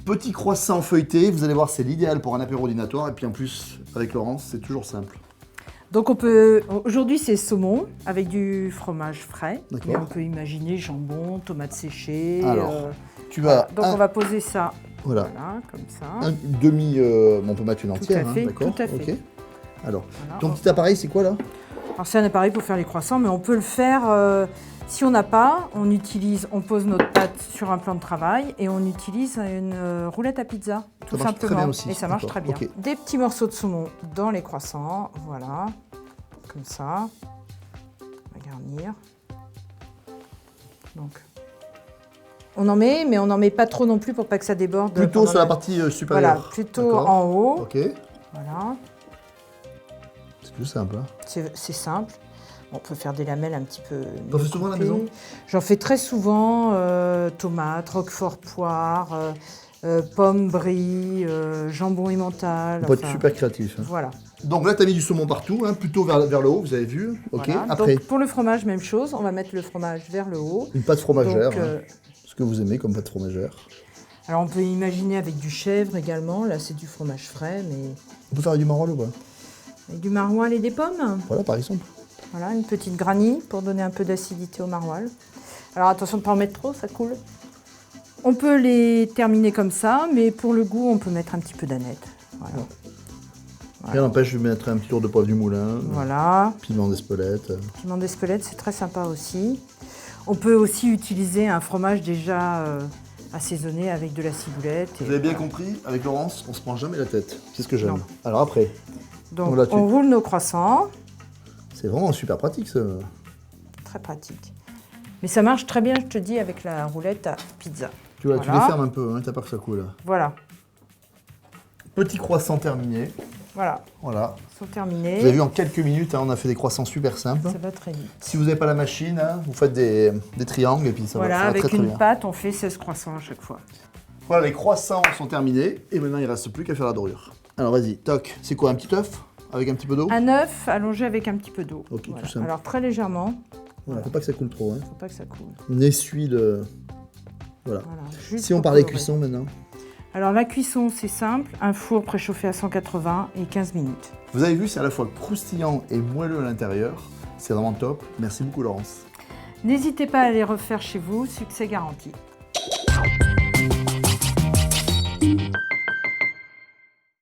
Petit croissant feuilleté, vous allez voir, c'est l'idéal pour un apéro dînatoire. Et puis en plus, avec Laurence, c'est toujours simple. Donc on peut, aujourd'hui c'est saumon avec du fromage frais. D'accord. Mais on peut imaginer jambon, tomates séchées. Alors, tu vas... Donc on va poser ça, Voilà. comme ça. Un demi... on peut mettre une entière, fait, d'accord. tout à fait. Ok. Alors, Voilà. ton petit appareil, c'est quoi là? Alors c'est un appareil pour faire les croissants, mais on peut le faire, si on n'a pas, on pose notre pâte sur un plan de travail et on utilise une roulette à pizza, tout Ça marche simplement. très bien aussi. Et ça marche D'accord, très bien. ok. Des petits morceaux de saumon dans les croissants, voilà, comme ça. On va garnir. Donc, on en met, mais on n'en met pas trop non plus pour pas que ça déborde. Plutôt sur la partie supérieure. Voilà, plutôt en haut. Ok. Voilà, C'est plus simple. Hein. c'est simple. On peut faire des lamelles un petit peu. T'en fais souvent à la maison? J'en fais très souvent, tomates, roquefort poire, pommes, brie, jambon emmental. On peut être super créatif. Hein. Voilà. Donc là, tu as mis du saumon partout, hein, plutôt vers le haut, vous avez vu. Ok. Voilà. Après, Donc, pour le fromage, même chose. On va mettre le fromage vers le haut. une pâte fromagère. Donc, Ce que vous aimez comme pâte fromagère. alors on peut imaginer avec du chèvre également. Là, c'est du fromage frais, mais On peut faire du maroilles ou pas? avec du maroilles et des pommes. Voilà, par exemple. Voilà, une petite granny pour donner un peu d'acidité au maroilles. Alors attention de ne pas en mettre trop, ça coule. On peut les terminer comme ça, mais pour le goût, on peut mettre un petit peu d'aneth. Voilà. Rien n'empêche de mettre un petit tour de poivre du moulin, Voilà. piment d'Espelette. Piment d'Espelette, c'est très sympa aussi. On peut aussi utiliser un fromage déjà assaisonné avec de la ciboulette. Vous avez bien compris, avec Laurence, on se prend jamais la tête. C'est ce que j'aime. Non. Alors après, Donc là, on roule nos croissants. c'est vraiment super pratique ça. Très pratique. Mais ça marche très bien, je te dis, avec la roulette à pizza. Tu vois, tu Voilà. les fermes un peu, hein, t'as pas que ça coule. Voilà. Petit croissant terminé. Voilà. Voilà. Ils sont terminés. Vous avez vu, en quelques minutes, hein, on a fait des croissants super simples. Ça va très vite. Si vous n'avez pas la machine, hein, vous faites des triangles et puis ça Voilà, va avec très très une bien. pâte, on fait 16 croissants à chaque fois. Voilà, les croissants sont terminés et maintenant il ne reste plus qu'à faire la dorure. Alors vas-y, toc, c'est quoi, un petit œuf avec un petit peu d'eau? Un œuf allongé avec un petit peu d'eau. Ok, Voilà. tout simple. Alors très légèrement, Voilà, faut pas que ça coule trop. Hein. faut pas que ça coule. On essuie le... Voilà. Voilà, juste Si on pour parlait colorer. cuisson maintenant. Alors la cuisson, c'est simple, un four préchauffé à 180 et 15 minutes. Vous avez vu, c'est à la fois croustillant et moelleux à l'intérieur. C'est vraiment top. Merci beaucoup Laurence. N'hésitez pas à les refaire chez vous, succès garanti.